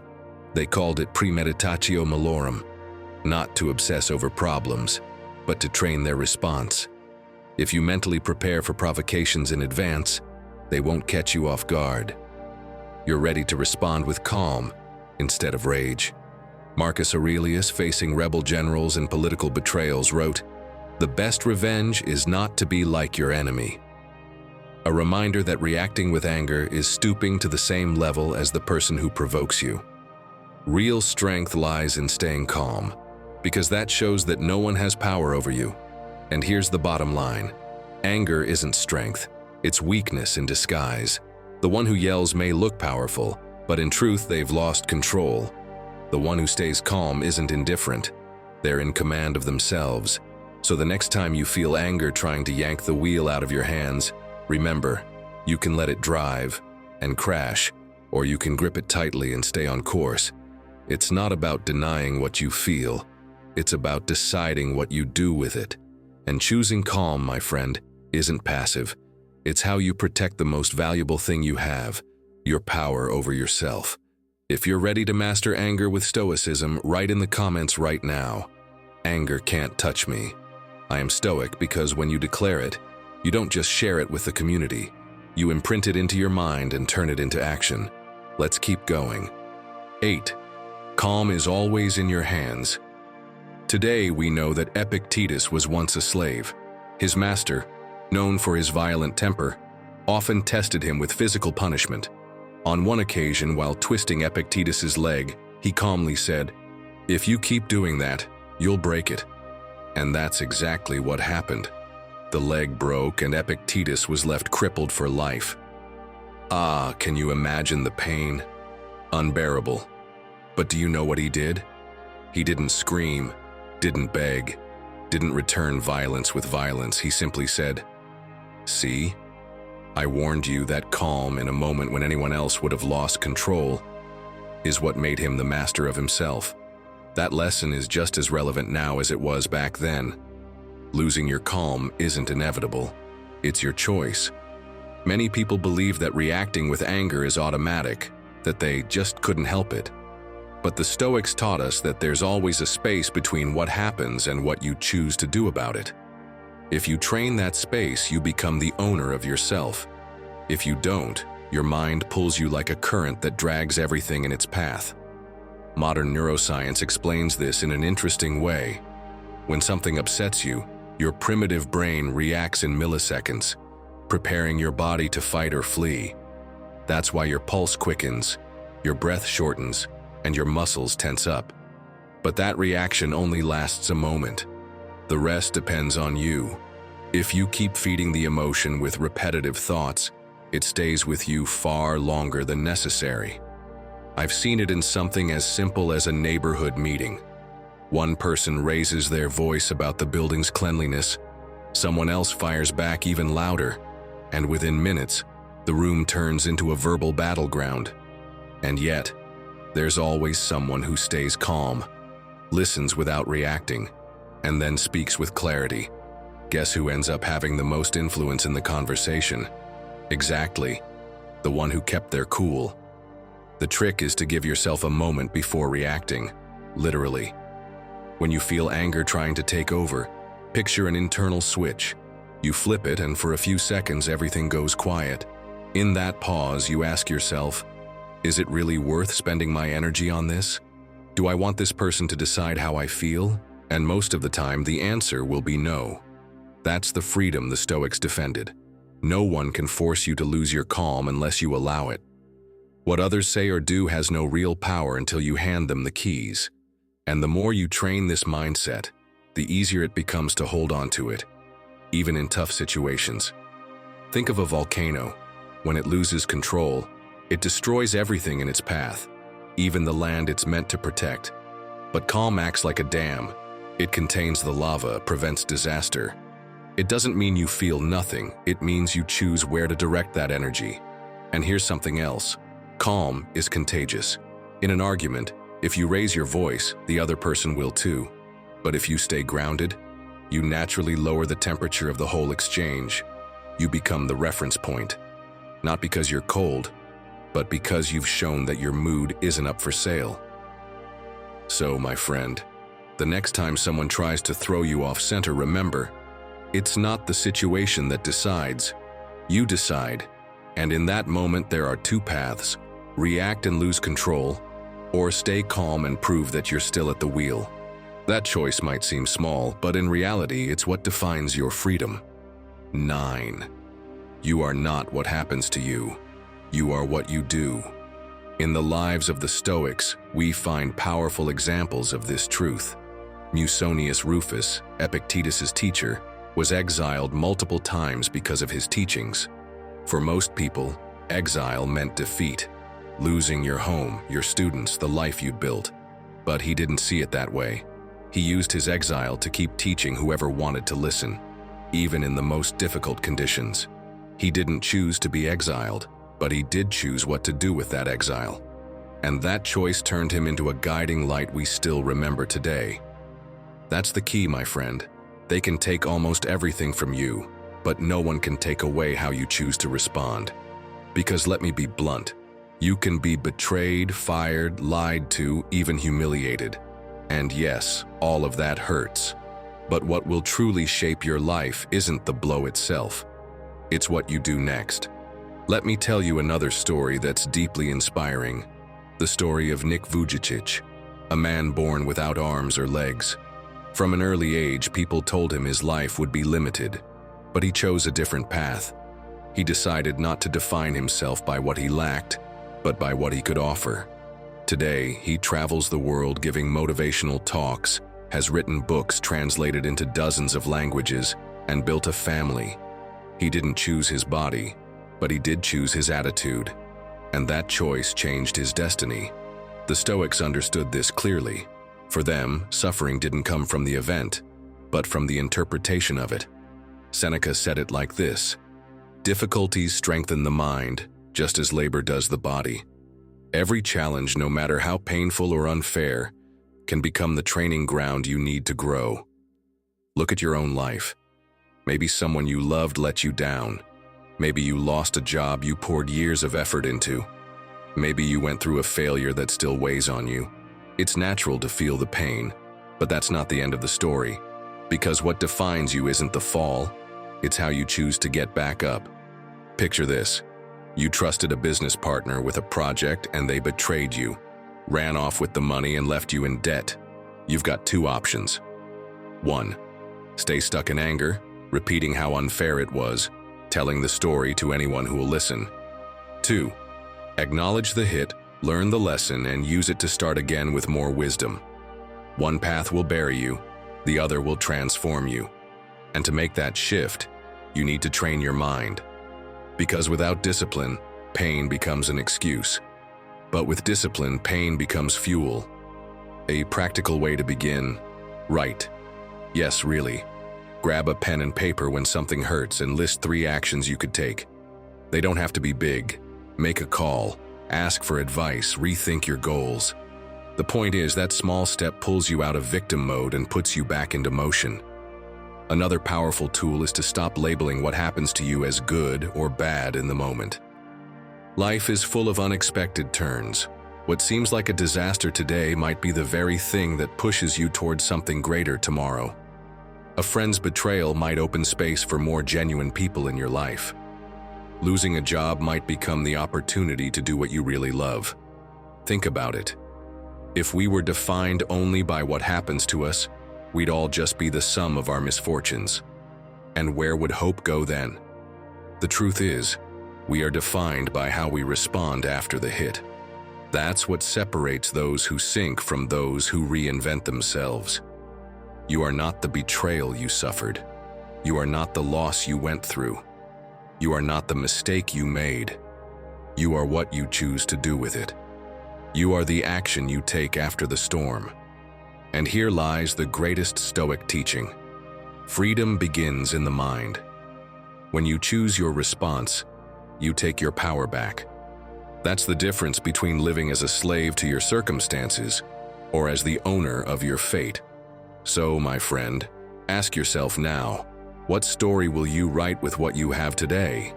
They called it premeditatio malorum, not to obsess over problems, but to train their response. If you mentally prepare for provocations in advance, they won't catch you off guard. You're ready to respond with calm instead of rage. Marcus Aurelius, facing rebel generals and political betrayals, wrote, "The best revenge is not to be like your enemy." A reminder that reacting with anger is stooping to the same level as the person who provokes you. Real strength lies in staying calm, because that shows that no one has power over you. And here's the bottom line. Anger isn't strength, it's weakness in disguise. The one who yells may look powerful, but in truth they've lost control. The one who stays calm isn't indifferent, they're in command of themselves. So the next time you feel anger trying to yank the wheel out of your hands, remember, you can let it drive and crash, or you can grip it tightly and stay on course. It's not about denying what you feel, it's about deciding what you do with it. And choosing calm, my friend, isn't passive. It's how you protect the most valuable thing you have, your power over yourself. If you're ready to master anger with Stoicism, write in the comments right now. Anger can't touch me. I am Stoic because when you declare it, you don't just share it with the community. You imprint it into your mind and turn it into action. Let's keep going. 8. Calm is always in your hands. Today we know that Epictetus was once a slave. His master, known for his violent temper, often tested him with physical punishment. On one occasion, while twisting Epictetus's leg, he calmly said, "If you keep doing that, you'll break it." And that's exactly what happened. The leg broke and Epictetus was left crippled for life. Can you imagine the pain? Unbearable. But do you know what he did? He didn't scream, didn't beg, didn't return violence with violence. He simply said, "See, I warned you." That calm in a moment when anyone else would have lost control is what made him the master of himself. That lesson is just as relevant now as it was back then. Losing your calm isn't inevitable. It's your choice. Many people believe that reacting with anger is automatic, that they just couldn't help it. But the Stoics taught us that there's always a space between what happens and what you choose to do about it. If you train that space, you become the owner of yourself. If you don't, your mind pulls you like a current that drags everything in its path. Modern neuroscience explains this in an interesting way. When something upsets you, your primitive brain reacts in milliseconds, preparing your body to fight or flee. That's why your pulse quickens, your breath shortens, and your muscles tense up. But that reaction only lasts a moment. The rest depends on you. If you keep feeding the emotion with repetitive thoughts, it stays with you far longer than necessary. I've seen it in something as simple as a neighborhood meeting. One person raises their voice about the building's cleanliness, someone else fires back even louder, and within minutes, the room turns into a verbal battleground. And yet, there's always someone who stays calm, listens without reacting, and then speaks with clarity. Guess who ends up having the most influence in the conversation? Exactly, the one who kept their cool. The trick is to give yourself a moment before reacting, literally. When you feel anger trying to take over, picture an internal switch. You flip it, and for a few seconds everything goes quiet. In that pause, you ask yourself, Is it really worth spending my energy on this? Do I want this person to decide how I feel? And most of the time, the answer will be no. That's the freedom the Stoics defended. No one can force you to lose your calm unless you allow it. What others say or do has no real power until you hand them the keys. And the more you train this mindset, the easier it becomes to hold on to it, even in tough situations. Think of a volcano. When it loses control, it destroys everything in its path, even the land it's meant to protect. But calm acts like a dam. It contains the lava, prevents disaster. It doesn't mean you feel nothing, it means you choose where to direct that energy. And here's something else. Calm is contagious. In an argument, if you raise your voice, the other person will too. But if you stay grounded, you naturally lower the temperature of the whole exchange. You become the reference point. Not because you're cold, but because you've shown that your mood isn't up for sale. So, my friend, the next time someone tries to throw you off center, remember, it's not the situation that decides. You decide. And in that moment, there are two paths: react and lose control, or stay calm and prove that you're still at the wheel. That choice might seem small, but in reality, it's what defines your freedom. 9. You are not what happens to you. You are what you do. In the lives of the Stoics, we find powerful examples of this truth. Musonius Rufus, Epictetus' teacher, was exiled multiple times because of his teachings. For most people, exile meant defeat, losing your home, your students, the life you'd built. But he didn't see it that way. He used his exile to keep teaching whoever wanted to listen, even in the most difficult conditions. He didn't choose to be exiled, but he did choose what to do with that exile. And that choice turned him into a guiding light we still remember today. That's the key, my friend. They can take almost everything from you, but no one can take away how you choose to respond. Because let me be blunt, you can be betrayed, fired, lied to, even humiliated. And yes, all of that hurts. But what will truly shape your life isn't the blow itself. It's what you do next. Let me tell you another story that's deeply inspiring. The story of Nik Vujicic, a man born without arms or legs. From an early age, people told him his life would be limited, but he chose a different path. He decided not to define himself by what he lacked, but by what he could offer. Today, he travels the world giving motivational talks, has written books translated into dozens of languages, and built a family. He didn't choose his body, but he did choose his attitude, and that choice changed his destiny. The Stoics understood this clearly. For them, suffering didn't come from the event, but from the interpretation of it. Seneca said it like this: "Difficulties strengthen the mind, just as labor does the body." Every challenge, no matter how painful or unfair, can become the training ground you need to grow. Look at your own life. Maybe someone you loved let you down. Maybe you lost a job you poured years of effort into. Maybe you went through a failure that still weighs on you. It's natural to feel the pain, but that's not the end of the story. Because what defines you isn't the fall, it's how you choose to get back up. Picture this. You trusted a business partner with a project and they betrayed you, ran off with the money and left you in debt. You've got two options. 1. Stay stuck in anger, repeating how unfair it was, telling the story to anyone who will listen. 2. Acknowledge the hit, learn the lesson, and use it to start again with more wisdom. One path will bury you, the other will transform you. And to make that shift, you need to train your mind. Because without discipline, pain becomes an excuse. But with discipline, pain becomes fuel. A practical way to begin: write. Yes, really. Grab a pen and paper when something hurts and list 3 actions you could take. They don't have to be big. Make a call, ask for advice, rethink your goals. The point is, that small step pulls you out of victim mode and puts you back into motion. Another powerful tool is to stop labeling what happens to you as good or bad in the moment. Life is full of unexpected turns. What seems like a disaster today might be the very thing that pushes you towards something greater tomorrow. A friend's betrayal might open space for more genuine people in your life. Losing a job might become the opportunity to do what you really love. Think about it. If we were defined only by what happens to us, we'd all just be the sum of our misfortunes. And where would hope go then? The truth is, we are defined by how we respond after the hit. That's what separates those who sink from those who reinvent themselves. You are not the betrayal you suffered. You are not the loss you went through. You are not the mistake you made. You are what you choose to do with it. You are the action you take after the storm. And here lies the greatest Stoic teaching. Freedom begins in the mind. When you choose your response, you take your power back. That's the difference between living as a slave to your circumstances or as the owner of your fate. So, my friend, ask yourself now, what story will you write with what you have today?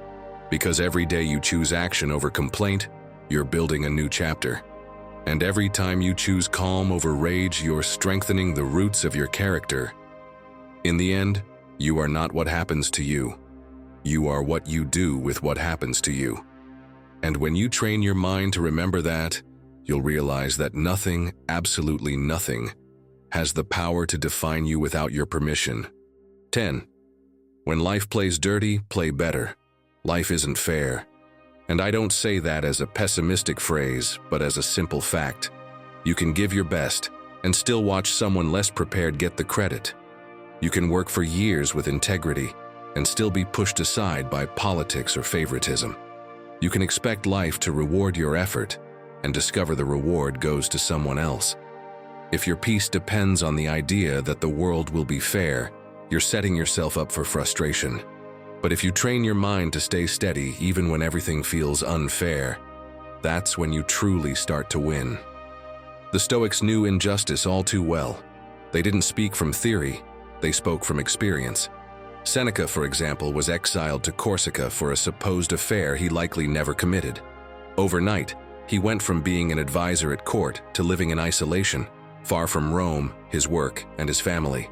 Because every day you choose action over complaint, you're building a new chapter. And every time you choose calm over rage, you're strengthening the roots of your character. In the end, you are not what happens to you. You are what you do with what happens to you. And when you train your mind to remember that, you'll realize that nothing, absolutely nothing, has the power to define you without your permission. 10. When life plays dirty, play better. Life isn't fair. And I don't say that as a pessimistic phrase, but as a simple fact. You can give your best and still watch someone less prepared get the credit. You can work for years with integrity and still be pushed aside by politics or favoritism. You can expect life to reward your effort and discover the reward goes to someone else. If your peace depends on the idea that the world will be fair, you're setting yourself up for frustration. But if you train your mind to stay steady even when everything feels unfair, that's when you truly start to win. The Stoics knew injustice all too well. They didn't speak from theory, they spoke from experience. Seneca, for example, was exiled to Corsica for a supposed affair he likely never committed. Overnight, he went from being an advisor at court to living in isolation, far from Rome, his work, and his family.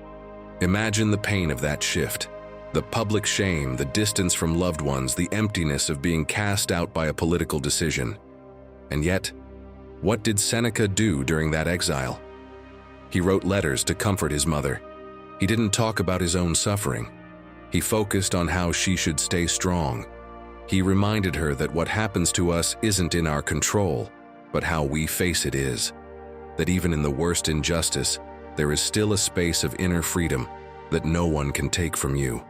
Imagine the pain of that shift. The public shame, the distance from loved ones, the emptiness of being cast out by a political decision. And yet, what did Seneca do during that exile? He wrote letters to comfort his mother. He didn't talk about his own suffering. He focused on how she should stay strong. He reminded her that what happens to us isn't in our control, but how we face it is. That even in the worst injustice, there is still a space of inner freedom that no one can take from you.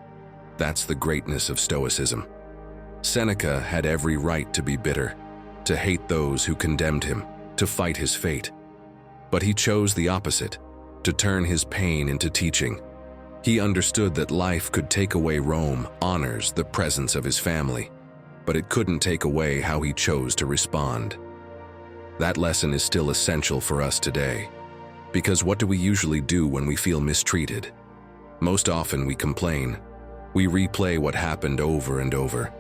That's the greatness of Stoicism. Seneca had every right to be bitter, to hate those who condemned him, to fight his fate. But he chose the opposite, to turn his pain into teaching. He understood that life could take away Rome, honors, the presence of his family, but it couldn't take away how he chose to respond. That lesson is still essential for us today. Because what do we usually do when we feel mistreated? Most often we complain. We replay what happened over and over.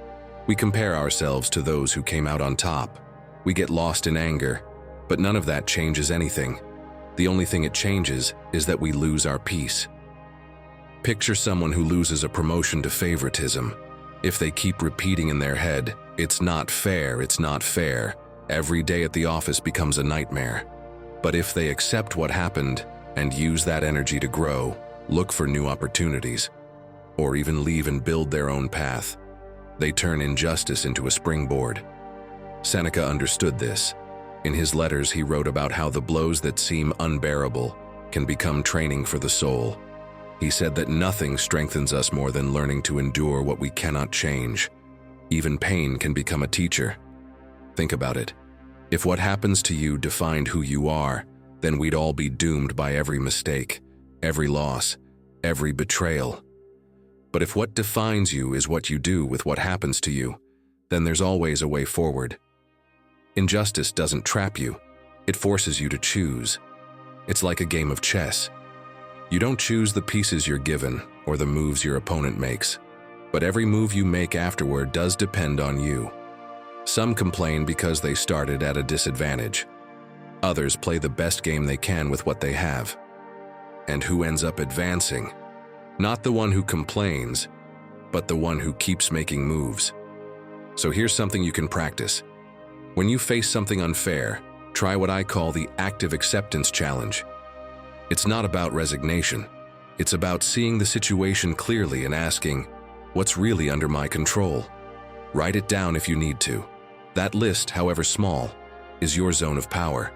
We compare ourselves to those who came out on top. We get lost in anger, but none of that changes anything. The only thing it changes is that we lose our peace. Picture someone who loses a promotion to favoritism. If they keep repeating in their head, "It's not fair, it's not fair," every day at the office becomes a nightmare. But if they accept what happened and use that energy to grow, look for new opportunities, or even leave and build their own path, they turn injustice into a springboard. Seneca understood this. In his letters, he wrote about how the blows that seem unbearable can become training for the soul. He said that nothing strengthens us more than learning to endure what we cannot change. Even pain can become a teacher. Think about it. If what happens to you defined who you are, then we'd all be doomed by every mistake, every loss, every betrayal. But if what defines you is what you do with what happens to you, then there's always a way forward. Injustice doesn't trap you, it forces you to choose. It's like a game of chess. You don't choose the pieces you're given or the moves your opponent makes, but every move you make afterward does depend on you. Some complain because they started at a disadvantage. Others play the best game they can with what they have. And who ends up advancing? Not the one who complains, but the one who keeps making moves. So here's something you can practice. When you face something unfair, try what I call the active acceptance challenge. It's not about resignation. It's about seeing the situation clearly and asking, what's really under my control? Write it down if you need to. That list, however small, is your zone of power,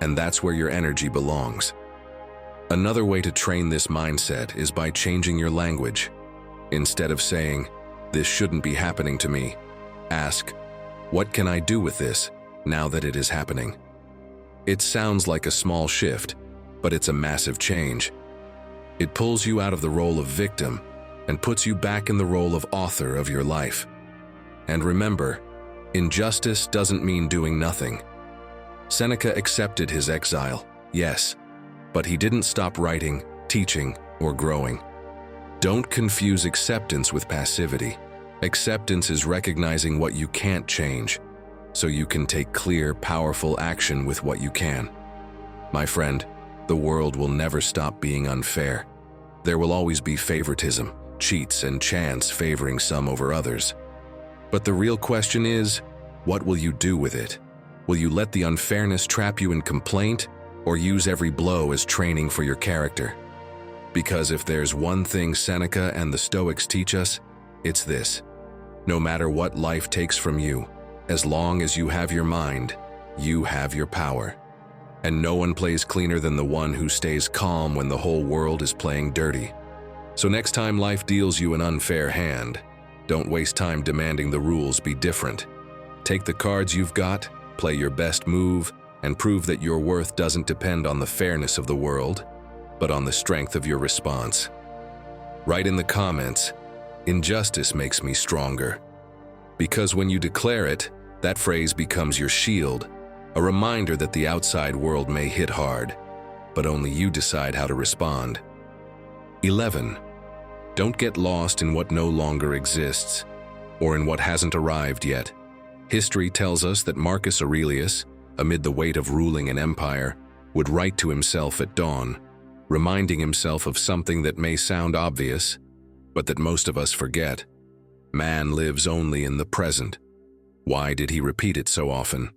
and that's where your energy belongs. Another way to train this mindset is by changing your language. Instead of saying, "This shouldn't be happening to me," ask, "What can I do with this now that it is happening?" It sounds like a small shift, but it's a massive change. It pulls you out of the role of victim and puts you back in the role of author of your life. And remember, injustice doesn't mean doing nothing. Seneca accepted his exile, yes, but he didn't stop writing, teaching, or growing. Don't confuse acceptance with passivity. Acceptance is recognizing what you can't change, so you can take clear, powerful action with what you can. My friend, the world will never stop being unfair. There will always be favoritism, cheats, and chance favoring some over others. But the real question is, what will you do with it? Will you let the unfairness trap you in complaint, or use every blow as training for your character? Because if there's one thing Seneca and the Stoics teach us, it's this. No matter what life takes from you, as long as you have your mind, you have your power. And no one plays cleaner than the one who stays calm when the whole world is playing dirty. So next time life deals you an unfair hand, don't waste time demanding the rules be different. Take the cards you've got, play your best move, and prove that your worth doesn't depend on the fairness of the world, but on the strength of your response. Write in the comments, "Injustice makes me stronger." Because when you declare it, that phrase becomes your shield, a reminder that the outside world may hit hard, but only you decide how to respond. 11. Don't get lost in what no longer exists, or in what hasn't arrived yet. History tells us that Marcus Aurelius, amid the weight of ruling an empire, would write to himself at dawn, reminding himself of something that may sound obvious, but that most of us forget. Man lives only in the present. Why did he repeat it so often?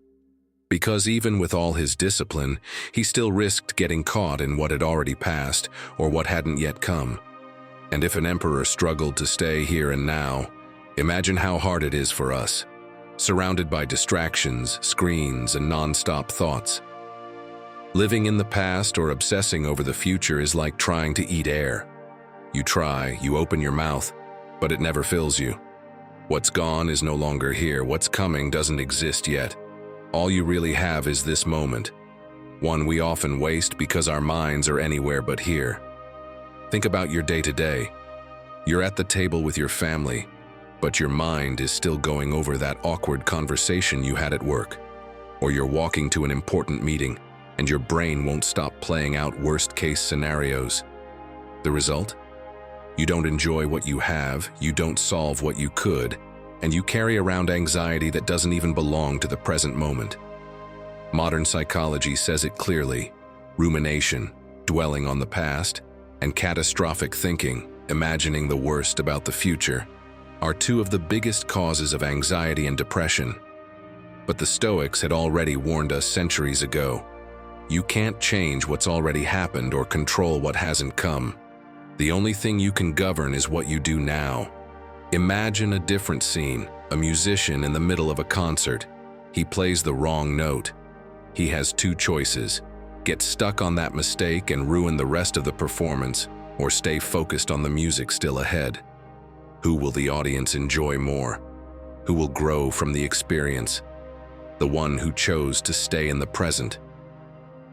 Because even with all his discipline, he still risked getting caught in what had already passed or what hadn't yet come. And if an emperor struggled to stay here and now, imagine how hard it is for us, surrounded by distractions, screens, and non-stop thoughts. Living in the past or obsessing over the future is like trying to eat air. You try, you open your mouth, but it never fills you. What's gone is no longer here. What's coming doesn't exist yet. All you really have is this moment, one we often waste because our minds are anywhere but here. Think about your day-to-day. You're at the table with your family, but your mind is still going over that awkward conversation you had at work. Or you're walking to an important meeting, and your brain won't stop playing out worst-case scenarios. The result? You don't enjoy what you have, you don't solve what you could, and you carry around anxiety that doesn't even belong to the present moment. Modern psychology says it clearly: rumination, dwelling on the past, and catastrophic thinking, imagining the worst about the future, are two of the biggest causes of anxiety and depression. But the Stoics had already warned us centuries ago. You can't change what's already happened or control what hasn't come. The only thing you can govern is what you do now. Imagine a different scene, a musician in the middle of a concert. He plays the wrong note. He has two choices: get stuck on that mistake and ruin the rest of the performance, or stay focused on the music still ahead. Who will the audience enjoy more? Who will grow from the experience? The one who chose to stay in the present.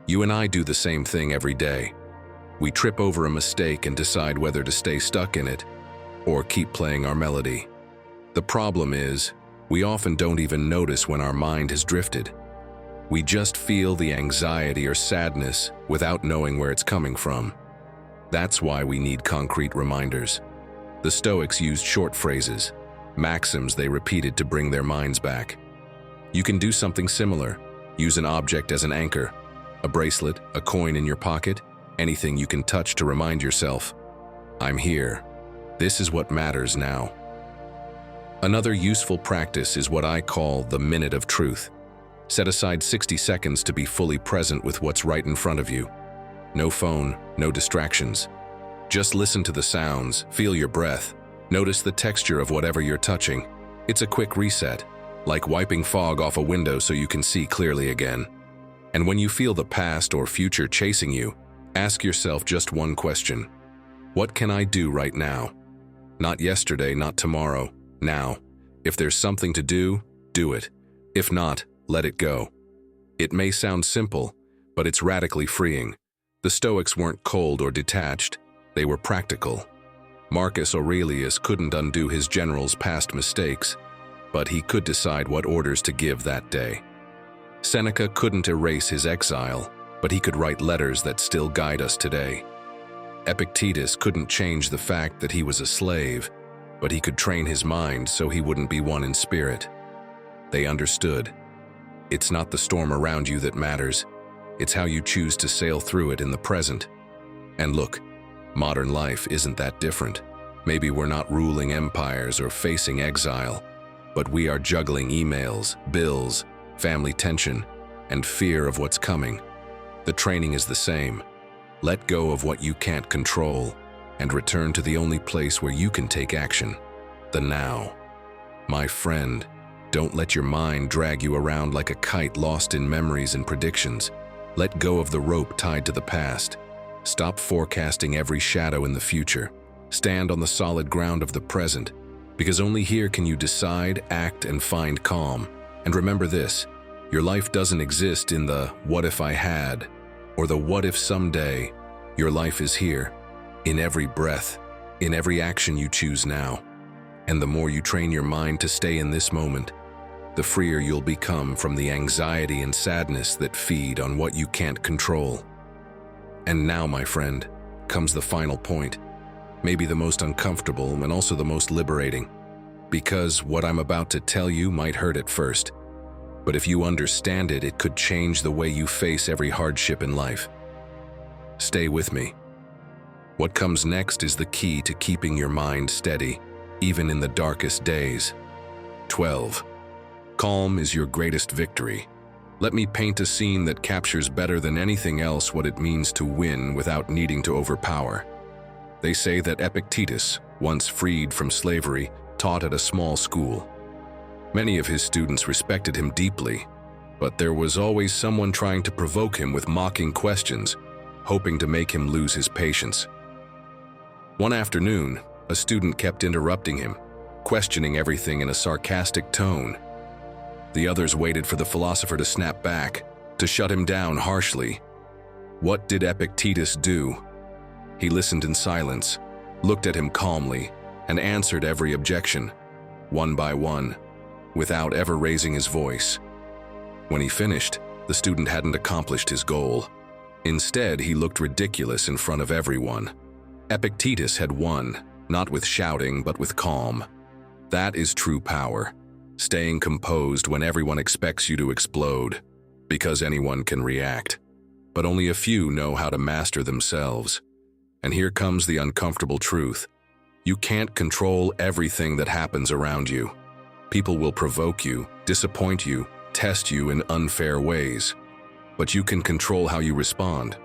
You and I do the same thing every day. We trip over a mistake and decide whether to stay stuck in it or keep playing our melody. The problem is, we often don't even notice when our mind has drifted. We just feel the anxiety or sadness without knowing where it's coming from. That's why we need concrete reminders. The Stoics used short phrases, maxims they repeated to bring their minds back. You can do something similar. Use an object as an anchor, a bracelet, a coin in your pocket, anything you can touch to remind yourself, "I'm here. This is what matters now." Another useful practice is what I call the minute of truth. Set aside 60 seconds to be fully present with what's right in front of you. No phone, no distractions. Just listen to the sounds, feel your breath, notice the texture of whatever you're touching. It's a quick reset, like wiping fog off a window so you can see clearly again. And when you feel the past or future chasing you, ask yourself just one question. What can I do right now? Not yesterday, not tomorrow, now. If there's something to do, do it. If not, let it go. It may sound simple, but it's radically freeing. The Stoics weren't cold or detached, they were practical. Marcus Aurelius couldn't undo his general's past mistakes, but he could decide what orders to give that day. Seneca couldn't erase his exile, but he could write letters that still guide us today. Epictetus couldn't change the fact that he was a slave, but he could train his mind so he wouldn't be one in spirit. They understood. It's not the storm around you that matters, it's how you choose to sail through it in the present. And look, modern life isn't that different. Maybe we're not ruling empires or facing exile, but we are juggling emails, bills, family tension, and fear of what's coming. The training is the same. Let go of what you can't control and return to the only place where you can take action, the now. My friend, don't let your mind drag you around like a kite lost in memories and predictions. Let go of the rope tied to the past. Stop forecasting every shadow in the future. Stand on the solid ground of the present, because only here can you decide, act, and find calm. And remember this, your life doesn't exist in the "what if I had" or the "what if someday." Your life is here, in every breath, in every action you choose now. And the more you train your mind to stay in this moment, the freer you'll become from the anxiety and sadness that feed on what you can't control. And now, my friend, comes the final point, maybe the most uncomfortable and also the most liberating, because what I'm about to tell you might hurt at first, but if you understand it, it could change the way you face every hardship in life. Stay with me. What comes next is the key to keeping your mind steady, even in the darkest days. 12. Calm is your greatest victory. Let me paint a scene that captures better than anything else what it means to win without needing to overpower. They say that Epictetus, once freed from slavery, taught at a small school. Many of his students respected him deeply, but there was always someone trying to provoke him with mocking questions, hoping to make him lose his patience. One afternoon, a student kept interrupting him, questioning everything in a sarcastic tone. The others waited for the philosopher to snap back, to shut him down harshly. What did Epictetus do? He listened in silence, looked at him calmly, and answered every objection, one by one, without ever raising his voice. When he finished, the student hadn't accomplished his goal. Instead, he looked ridiculous in front of everyone. Epictetus had won, not with shouting, but with calm. That is true power, staying composed when everyone expects you to explode, because anyone can react. But only a few know how to master themselves. And here comes the uncomfortable truth. You can't control everything that happens around you. People will provoke you, disappoint you, test you in unfair ways. But you can control how you respond.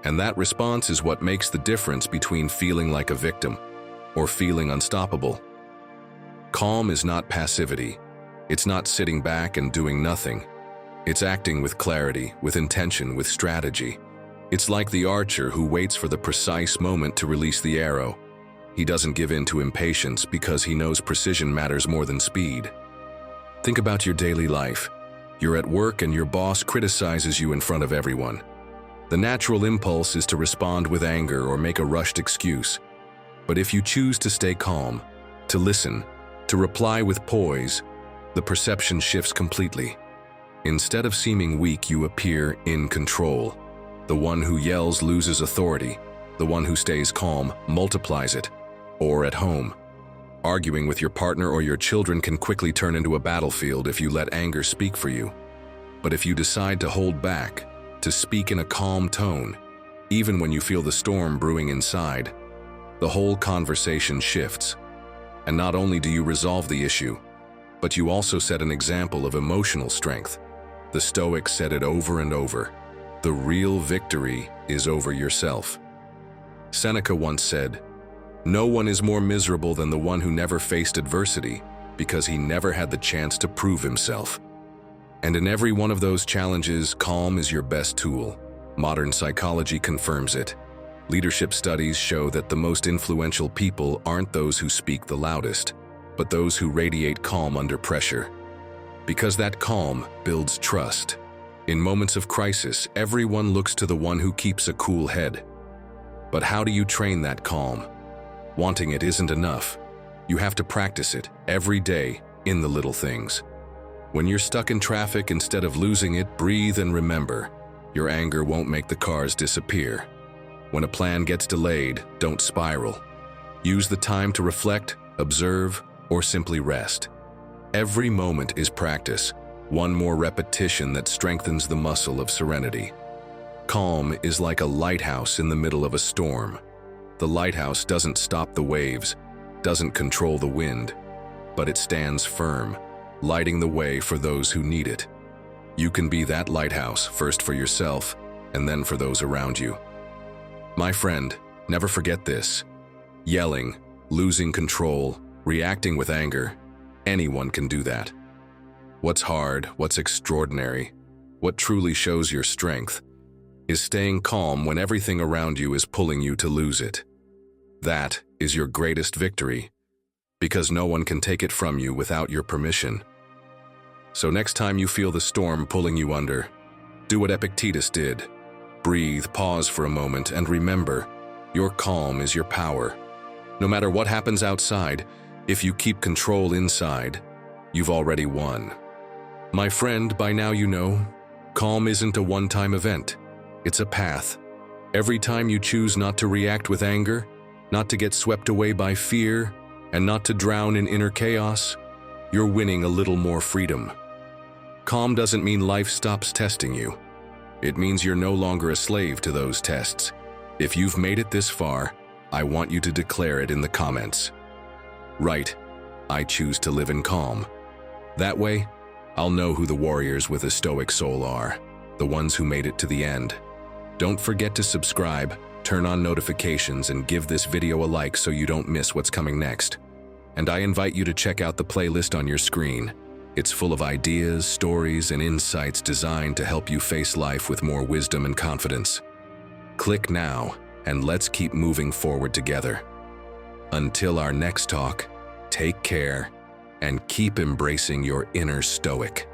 And that response is what makes the difference between feeling like a victim or feeling unstoppable. Calm is not passivity. It's not sitting back and doing nothing. It's acting with clarity, with intention, with strategy. It's like the archer who waits for the precise moment to release the arrow. He doesn't give in to impatience because he knows precision matters more than speed. Think about your daily life. You're at work and your boss criticizes you in front of everyone. The natural impulse is to respond with anger or make a rushed excuse. But if you choose to stay calm, to listen, to reply with poise, the perception shifts completely. Instead of seeming weak, you appear in control. The one who yells loses authority. The one who stays calm multiplies it. Or at home, arguing with your partner or your children can quickly turn into a battlefield if you let anger speak for you. But if you decide to hold back, to speak in a calm tone, even when you feel the storm brewing inside, the whole conversation shifts. And not only do you resolve the issue, but you also set an example of emotional strength. The Stoics said it over and over: the real victory is over yourself. Seneca once said, "No one is more miserable than the one who never faced adversity, because he never had the chance to prove himself." And in every one of those challenges, calm is your best tool. Modern psychology confirms it. Leadership studies show that the most influential people aren't those who speak the loudest, but those who radiate calm under pressure. Because that calm builds trust. In moments of crisis, everyone looks to the one who keeps a cool head. But how do you train that calm? Wanting it isn't enough. You have to practice it every day in the little things. When you're stuck in traffic, instead of losing it, breathe and remember, your anger won't make the cars disappear. When a plan gets delayed, don't spiral. Use the time to reflect, observe, or simply rest. Every moment is practice, one more repetition that strengthens the muscle of serenity. Calm is like a lighthouse in the middle of a storm. The lighthouse doesn't stop the waves, doesn't control the wind, but it stands firm, lighting the way for those who need it. You can be that lighthouse, first for yourself, and then for those around you. My friend, never forget this. Yelling, losing control, reacting with anger, anyone can do that. What's hard, what's extraordinary, what truly shows your strength, is staying calm when everything around you is pulling you to lose it. That is your greatest victory, because no one can take it from you without your permission. So next time you feel the storm pulling you under, do what Epictetus did. Breathe, pause for a moment, and remember, your calm is your power. No matter what happens outside, if you keep control inside, you've already won. My friend, by now you know, calm isn't a one-time event. It's a path. Every time you choose not to react with anger, not to get swept away by fear, and not to drown in inner chaos, you're winning a little more freedom. Calm doesn't mean life stops testing you. It means you're no longer a slave to those tests. If you've made it this far, I want you to declare it in the comments. Write, "I choose to live in calm." That way, I'll know who the warriors with a stoic soul are, the ones who made it to the end. Don't forget to subscribe, turn on notifications, and give this video a like so you don't miss what's coming next. And I invite you to check out the playlist on your screen. It's full of ideas, stories, and insights designed to help you face life with more wisdom and confidence. Click now, and let's keep moving forward together. Until our next talk, take care and keep embracing your inner stoic.